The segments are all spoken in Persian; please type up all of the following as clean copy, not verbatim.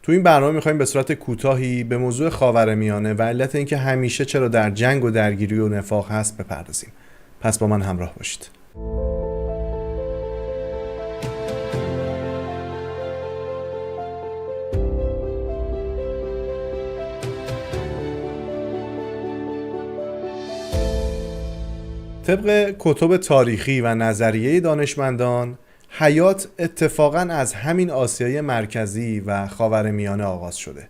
تو این برنامه می‌خوایم به صورت کوتاهی به موضوع خاورمیانه و علت اینکه همیشه چرا در جنگ و درگیری و نفاق هست بپردازیم. پس با من همراه باشید. طبق کتب تاریخی و نظریه دانشمندان، حیات اتفاقاً از همین آسیای مرکزی و خاورمیانه آغاز شده.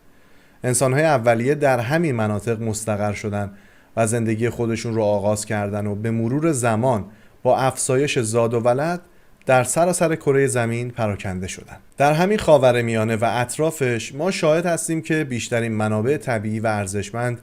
انسان‌های اولیه در همین مناطق مستقر شدن و زندگی خودشون رو آغاز کردن و به مرور زمان با افزایش زاد و ولد در سراسر کره زمین پراکنده شدن. در همین خاورمیانه و اطرافش ما شاهد هستیم که بیشترین منابع طبیعی و ارزشمند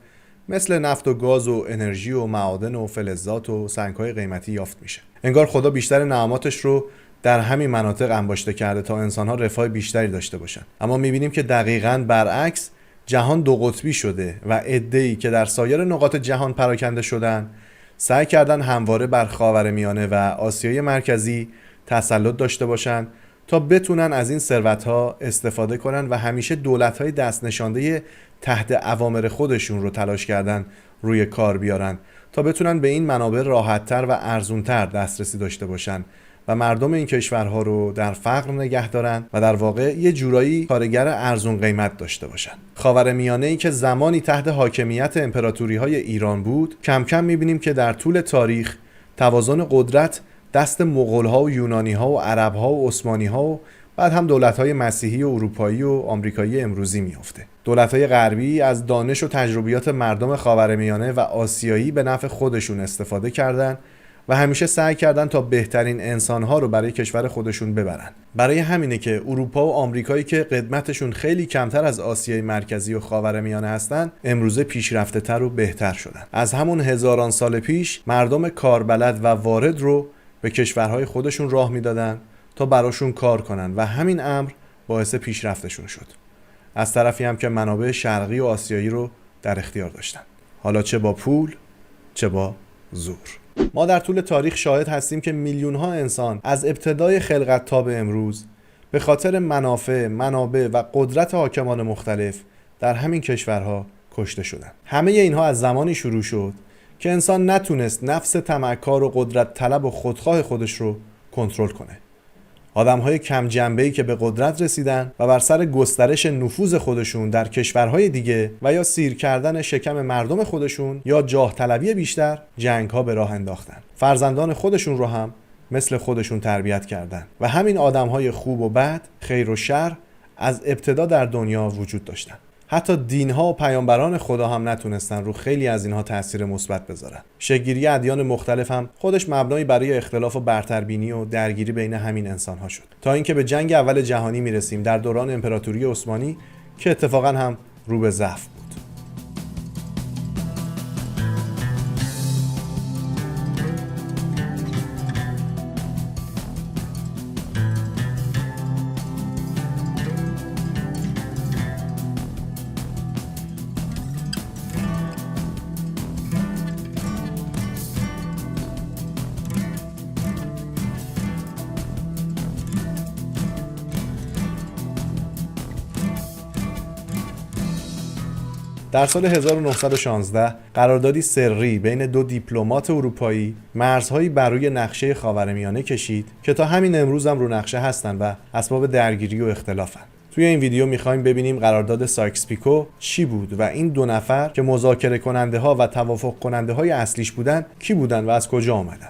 مثل نفت و گاز و انرژی و معادن و فلزات و سنگ‌های قیمتی یافت میشه. انگار خدا بیشتر نعماتش رو در همین مناطق انباشته کرده تا انسان‌ها رفاه بیشتری داشته باشن. اما می‌بینیم که دقیقاً برعکس جهان دو قطبی شده و عده‌ای که در سایر نقاط جهان پراکنده شدن سعی کردن همواره بر خاورمیانه و آسیای مرکزی تسلط داشته باشن تا بتونن از این ثروت‌ها استفاده کنن و همیشه دولت‌های دست نشانده تحت اوامر خودشون رو تلاش کردن روی کار بیارن تا بتونن به این منابع راحت‌تر و ارزون‌تر دسترسی داشته باشن و مردم این کشورها رو در فقر نگه دارن و در واقع یه جورایی کارگر ارزون قیمت داشته باشن. خاورمیانه‌ای که زمانی تحت حاکمیت امپراتوری‌های ایران بود، کم کم می‌بینیم که در طول تاریخ توازن قدرت دست مغول‌ها و یونانی‌ها و عرب‌ها و عثمانی‌ها و بعد هم دولت‌های مسیحی و اروپایی و آمریکایی امروزی میفته. دولت‌های غربی از دانش و تجربیات مردم خاورمیانه و آسیایی به نفع خودشون استفاده کردن و همیشه سعی کردن تا بهترین انسان‌ها رو برای کشور خودشون ببرن. برای همینه که اروپا و آمریکایی که قدمتشون خیلی کمتر از آسیای مرکزی و خاورمیانه هستن، امروزه پیشرفته‌تر و بهتر شدن. از همون هزاران سال پیش مردم کاربلد و وارد رو به کشورهای خودشون راه میدادن تا براشون کار کنن و همین امر باعث پیشرفتشون شد. از طرفی هم که منابع شرقی و آسیایی رو در اختیار داشتن، حالا چه با پول چه با زور. ما در طول تاریخ شاهد هستیم که میلیون‌ها انسان از ابتدای خلقت تا به امروز به خاطر منابع و قدرت حاکمان مختلف در همین کشورها کشته شدند. همه اینها از زمانی شروع شد که انسان نتونست نفس طمعکار و قدرت طلب و خودخواه خودش رو کنترل کنه. آدم‌های کم جنبه‌ای که به قدرت رسیدن و بر سر گسترش نفوذ خودشون در کشورهای دیگه و یا سیر کردن شکم مردم خودشون یا جاه طلبی بیشتر، جنگ‌ها به راه انداختن. فرزندان خودشون رو هم مثل خودشون تربیت کردن و همین آدم‌های خوب و بد، خیر و شر از ابتدا در دنیا وجود داشتن. حتی دین‌ها و پیامبران خدا هم نتونستن رو خیلی از اینها تأثیر مثبت بذارن. شکل‌گیری ادیان مختلف هم خودش مبنایی برای اختلاف و برتربینی و درگیری بین همین انسان‌ها شد، تا اینکه به جنگ اول جهانی میرسیم در دوران امپراتوری عثمانی که اتفاقاً هم رو به ضعف بود. در سال 1916 قراردادی سری بین دو دیپلمات اروپایی مرزهایی بر روی نقشه خاورمیانه کشید که تا همین امروز هم رو نقشه هستن و اسباب درگیری و اختلافن. توی این ویدیو می‌خوایم ببینیم قرارداد سایکس پیکو چی بود و این دو نفر که مذاکره کننده ها و توافق کننده های اصلیش بودن کی بودن و از کجا آمدن.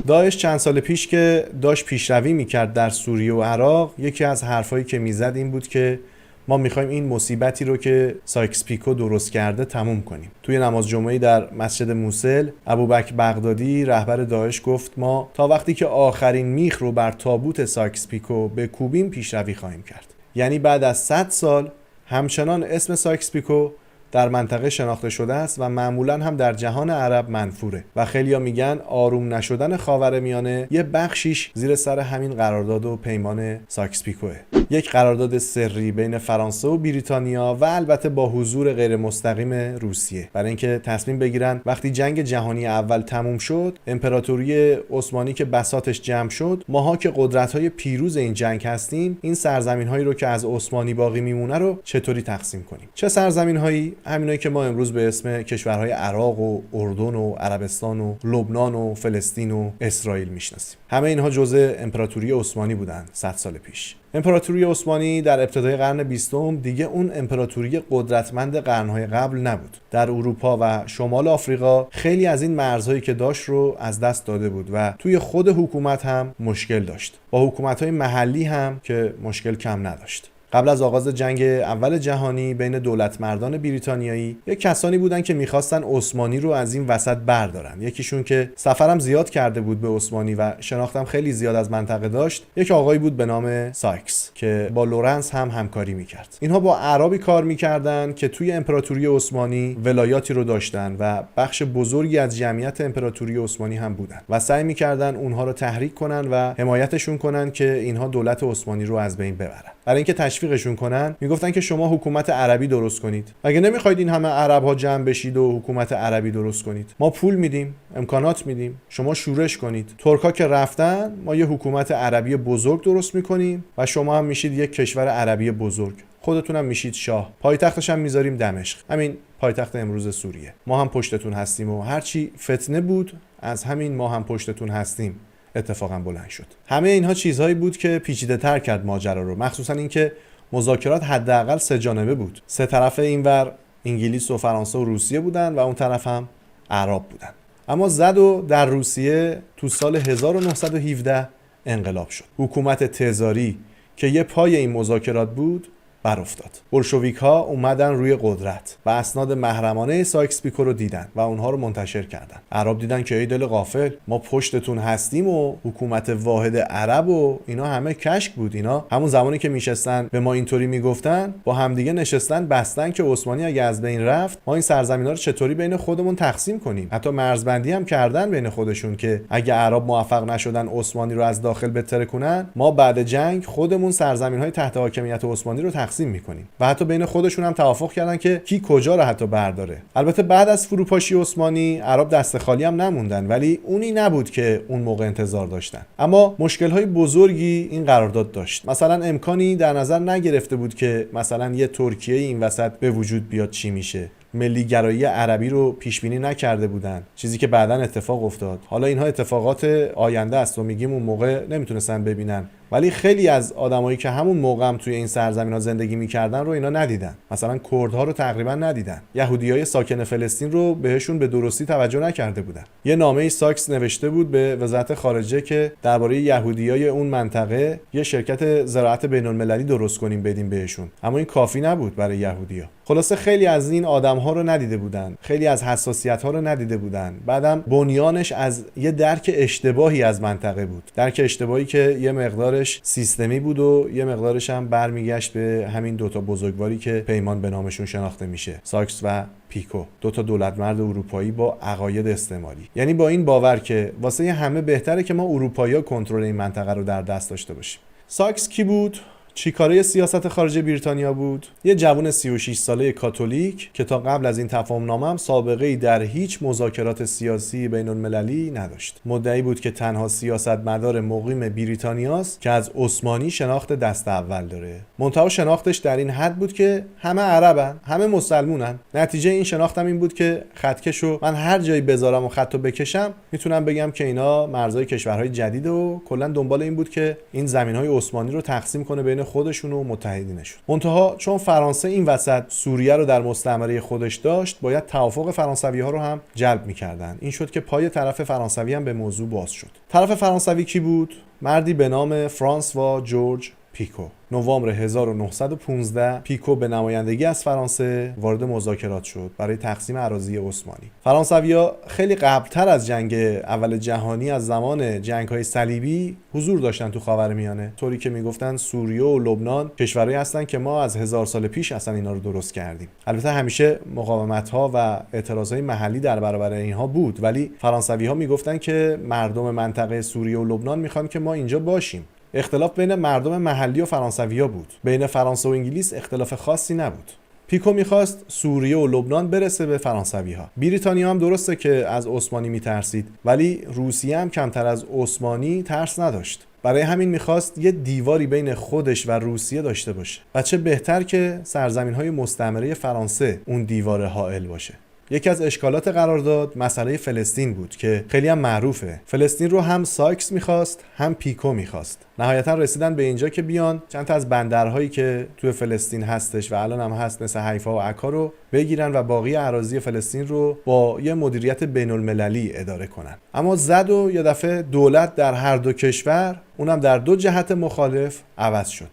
داعش چند سال پیش که داشت پیشروی می‌کرد در سوریه و عراق، یکی از حرفایی که میزد این بود که ما میخوایم این مصیبتی رو که سایکس پیکو درست کرده تموم کنیم. توی نماز جمعه‌ای در مسجد موصل، ابوبکر بغدادی رهبر داعش گفت ما تا وقتی که آخرین میخ رو بر تابوت سایکس پیکو بکوبیم پیشروی خواهیم کرد. یعنی بعد از 100 سال همچنان اسم سایکس پیکو در منطقه شناخته شده است و معمولا هم در جهان عرب منفوره و خیلیا میگن آروم نشدن خاورمیانه یه بخشیش زیر سر همین قرارداد و پیمان سایکس پیکوه. یک قرارداد سری بین فرانسه و بریتانیا و البته با حضور غیر مستقیم روسیه برای اینکه تصمیم بگیرن وقتی جنگ جهانی اول تموم شد، امپراتوری عثمانی که بساطش جمع شد، ماها که قدرت‌های پیروز این جنگ هستیم، این سرزمین‌هایی رو که از عثمانی باقی میمونه رو چطوری تقسیم کنیم. چه سرزمین‌هایی؟ همینایی که ما امروز به اسم کشورهای عراق و اردن و عربستان و لبنان و فلسطین و اسرائیل میشناسیم. همه اینها جزء امپراتوری عثمانی بودند 100 سال پیش. امپراتوری عثمانی در ابتدای قرن 20 دیگه اون امپراتوری قدرتمند قرن‌های قبل نبود. در اروپا و شمال آفریقا خیلی از این مرزهایی که داشت رو از دست داده بود و توی خود حکومت هم مشکل داشت. با حکومت‌های محلی هم که مشکل کم نداشت. قبل از آغاز جنگ اول جهانی بین دولتمردان بریتانیایی یک کسانی بودن که میخواستن عثمانی رو از این وسط بردارن. یکیشون که سفرم زیاد کرده بود به عثمانی و شناختم خیلی زیاد از منطقه داشت، یک آقایی بود به نام سایکس که با لورنس هم همکاری میکرد. اینها با اعرابی کار میکردن که توی امپراتوری عثمانی ولایاتی رو داشتن و بخش بزرگی از جمعیت امپراتوری عثمانی هم بودن و سعی میکردن اونها رو تحریک کنن و حمایتشون کنن که اینها دولت عثمانی رو از بین ببرن. برای اینکه تشویقشون کنن میگفتن که شما حکومت عربی درست کنید. اگه نمیخواید این همه عرب ها جمع بشید و حکومت عربی درست کنید، ما پول میدیم، امکانات میدیم، شما شورش کنید. ترکا که رفتن، ما یه حکومت عربی بزرگ درست میکنیم و شما هم میشید یک کشور عربی بزرگ. خودتونم میشید شاه. پایتختش هم میذاریم دمشق. همین پایتخت امروز سوریه. ما هم پشتتون هستیم و هرچی فتنه بود از همین ما هم پشتتون هستیم اتفاقا بلند شد. همه اینها چیزهایی بود که پیچیده تر کرد ماجرا رو، مخصوصا اینکه مذاکرات حداقل 3 جانبه بود. 3 طرف اینور انگلیس و فرانسه و روسیه بودن و اون طرف هم عرب بودن. اما زد و در روسیه تو سال 1917 انقلاب شد. حکومت تزاری که یه پای این مذاکرات بود بر افتاد. بولشویک ها اومدن روی قدرت و اسناد محرمانه سایکس پیکو رو دیدن و اونها رو منتشر کردن. عرب دیدن که ای دل غافل، ما پشتتون هستیم و حکومت واحد عرب و اینا همه کشک بود. اینا همون زمانی که میشستن به ما اینطوری میگفتن، با همدیگه نشستن بستن که عثمانی اگه از بین رفت، ما این سرزمینا رو چطوری بین خودمون تقسیم کنیم. حتی مرزبندی هم کردن بین خودشون که اگه عرب موفق نشدن عثمانی رو از داخل بتره کنن، ما بعد جنگ خودمون سرزمین‌های تحت حاکمیت عثمانی رو تقسیم میکنیم. و حتی بین خودشون هم توافق کردن که کی کجا رو حتی برداره. البته بعد از فروپاشی عثمانی عرب دست خالی هم نموندن، ولی اونی نبود که اون موقع انتظار داشتن. اما مشکل‌های بزرگی این قرارداد داشت. مثلا امکانی در نظر نگرفته بود که مثلا یه ترکیه این وسط به وجود بیاد چی میشه. ملی گرایی عربی رو پیش بینی نکرده بودن، چیزی که بعداً اتفاق افتاد. حالا اینها اتفاقات آینده است و میگیم اون موقع نمیتونستن ببینن، ولی خیلی از آدمایی که همون موقع هم توی این سرزمین‌ها زندگی می‌کردن رو اینا ندیدن. مثلا کردها رو تقریبا ندیدن. یهودیای ساکن فلسطین رو بهشون به درستی توجه نکرده بودن. یه نامه‌ای ساکس نوشته بود به وزارت خارجه که درباره یهودیای اون منطقه یه شرکت زراعت بین‌المللی درست کنیم بدیم بهشون. اما این کافی نبود برای یهودیا. خلاصه خیلی از این آدم‌ها رو ندیده بودن، خیلی از حساسیت‌ها رو ندیده بودن. بعدم بنیانش از یه درک اشتباهی از منطقه بود. درک اشتباهی که یه مقدارش سیستمی بود و یه مقدارش هم برمیگشت به همین دوتا بزرگواری که پیمان به نامشون شناخته میشه، سایکس و پیکو، دوتا دولتمرد اروپایی با عقاید استعماری. یعنی با این باور که واسه همه بهتره که ما اروپایی‌ها کنترل این منطقه رو در دست داشته باشیم. سایکس کی بود؟ چیکاره سیاست خارجه بریتانیا بود؟ یه جوان 36 ساله کاتولیک که تا قبل از این تفاهم‌نامه هم سابقه‌ای در هیچ مذاکرات سیاسی بین‌المللی نداشت. مدعی بود که تنها سیاستمدار مقیم بریتانیاست که از عثمانی شناخت دست اول داره. منتها شناختش در این حد بود که همه عربن، همه مسلمونن. نتیجه این شناختم این بود که خطکشو من هر جایی بذارم و خطو بکشم میتونم بگم که اینا مرزهای کشورهای جدید و کلا دنبال این بود که این زمین‌های عثمانی رو تقسیم کنه بین خودشون و متحدینشون. منتها چون فرانسه این وسط سوریه رو در مستعمره خودش داشت، باید توافق فرانسوی‌ها رو هم جلب می‌کردن. این شد که پای طرف فرانسوی هم به موضوع باز شد. طرف فرانسوی کی بود؟ مردی به نام فرانسوا جورج پیکو. نوامبر 1915 پیکو به نمایندگی از فرانسه وارد مذاکرات شد برای تقسیم اراضی عثمانی. فرانسوی‌ها خیلی قبلتر از جنگ اول جهانی از زمان جنگ‌های صلیبی حضور داشتن تو خاورمیانه، طوری که میگفتن سوریه و لبنان کشورهایی هستن که ما از 1000 سال پیش اصلا اینا رو درست کردیم. البته همیشه مقاومت‌ها و اعتراضهای محلی در برابر اینها بود، ولی فرانسوی‌ها میگفتن که مردم منطقه سوریه و لبنان میخوان که ما اینجا باشیم. اختلاف بین مردم محلی و فرانسوی‌ها بود. بین فرانسه و انگلیس اختلاف خاصی نبود. پیکو میخواست سوریه و لبنان برسه به فرانسوی‌ها. بریتانیا هم درسته که از عثمانی میترسید، ولی روسیه هم کمتر از عثمانی ترس نداشت. برای همین میخواست یه دیواری بین خودش و روسیه داشته باشه. و چه بهتر که سرزمین‌های مستعمره فرانسه اون دیوار حائل باشه. یکی از اشکالات قرارداد مسئله فلسطین بود که خیلی هم معروفه. فلسطین رو هم سایکس میخواست هم پیکو میخواست. نهایتا رسیدن به اینجا که بیان چند تا از بندرهایی که توی فلسطین هستش و الان هم هست مثل حیفا و عکا رو بگیرن و باقی اراضی فلسطین رو با یه مدیریت بین‌المللی اداره کنن. اما زد و یه دفعه دولت در هر دو کشور، اونم در دو جهت مخالف، عوض شد.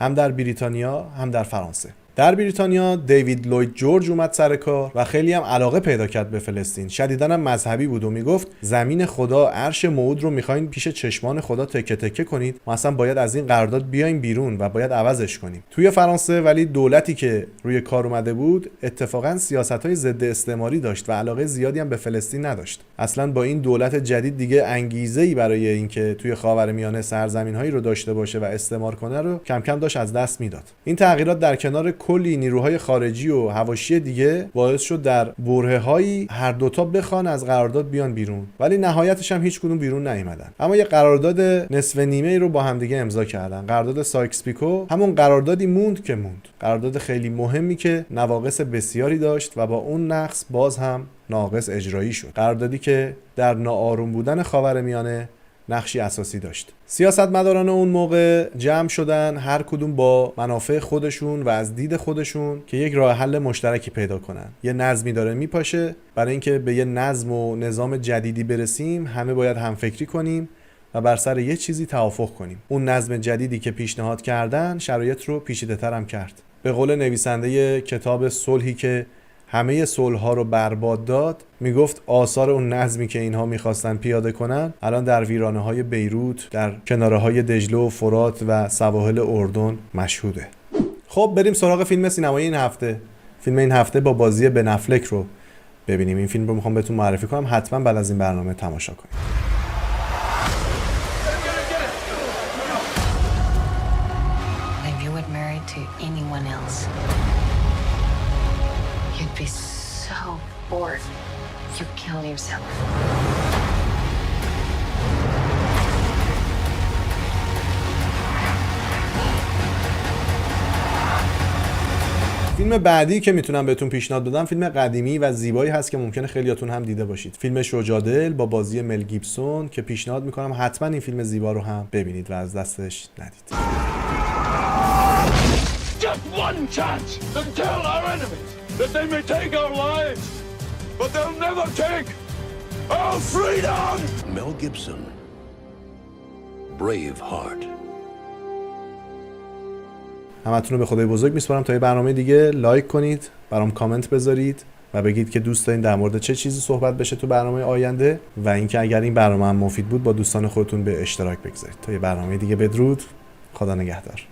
هم در بریتانیا هم در فرانسه. در بریتانیا دیوید لوید جورج اومد سر کار و خیلی هم علاقه پیدا کرد به فلسطین. شدیداً هم مذهبی بود و میگفت زمین خدا، عرش موعود رو میخواین پیش چشمان خدا تکه تکه کنید، ما اصلا باید از این قرارداد بیایم بیرون و باید عوضش کنیم. توی فرانسه ولی دولتی که روی کار اومده بود اتفاقاً سیاست‌های ضد استعماری داشت و علاقه زیادی هم به فلسطین نداشت. اصلاً با این دولت جدید دیگه انگیزه‌ای برای اینکه توی خاورمیانه سرزمین‌هایی رو داشته باشه و استعمار کنه رو کم کم داشت از دست میداد. این تغییرات در کنار کلی نیروهای خارجی و حواشی دیگه باعث شد در برهه‌هایی هر دوتا بخوان از قرارداد بیان بیرون، ولی نهایتش هم هیچ کدوم بیرون نیومدن. اما یه قرارداد نصف نیمه ای رو با هم دیگه امضا کردن. قرارداد سایکس پیکو همون قراردادی موند که موند. قرارداد خیلی مهمی که نواقص بسیاری داشت و با اون نقص باز هم ناقص اجرایی شد. قراردادی که در ناآروم بودن خاورمیانه نقشی اساسی داشت. سیاستمداران اون موقع جمع شدن، هر کدوم با منافع خودشون و از دید خودشون که یک راه حل مشترکی پیدا کنن. یه نظمی داره میپاشه، برای اینکه به یه نظم و نظام جدیدی برسیم همه باید همفکری کنیم و بر سر یه چیزی توافق کنیم. اون نظم جدیدی که پیشنهاد کردن شرایط رو پیچیده‌تر هم کرد. به قول نویسنده کتاب صلحی که همه صلح‌ها رو برباد داد، میگفت آثار اون نظمی که اینها میخواستن پیاده کنن الان در ویرانه‌های بیروت، در کناره‌های دجله و فرات و سواحل اردن مشهوده. خب بریم سراغ فیلم سینمایی این هفته. فیلم این هفته با بازی بن افلک رو ببینیم. این فیلم رو میخوام بهتون معرفی کنم، حتما بعد از این برنامه تماشا کنید. Be so bored, you kill yourself. فیلم بعدی که میتونم بهتون پیشنهاد بدم فیلم قدیمی و زیبایی هست که ممکنه خیلیاتون هم دیده باشید. فیلم شجاع با بازی مل گیبسون که پیشنهاد میکنم حتما این فیلم زیبا رو هم ببینید و از دستش ندید. Just one chance to tell our enemies that they may take our lives, but they'll never take our freedom! Mel Gibson. Braveheart. همتون رو به خدای بزرگ میسپارم تا یه برنامه دیگه لایک کنید، برام کامنت بذارید و بگید که دوست دارین در مورد چه چیزی صحبت بشه تو برنامه آینده و اینکه اگر این برنامه هم مفید بود با دوستان خودتون به اشتراک بگذارید. تا یه برنامه دیگه بدرود، خدا نگهدار.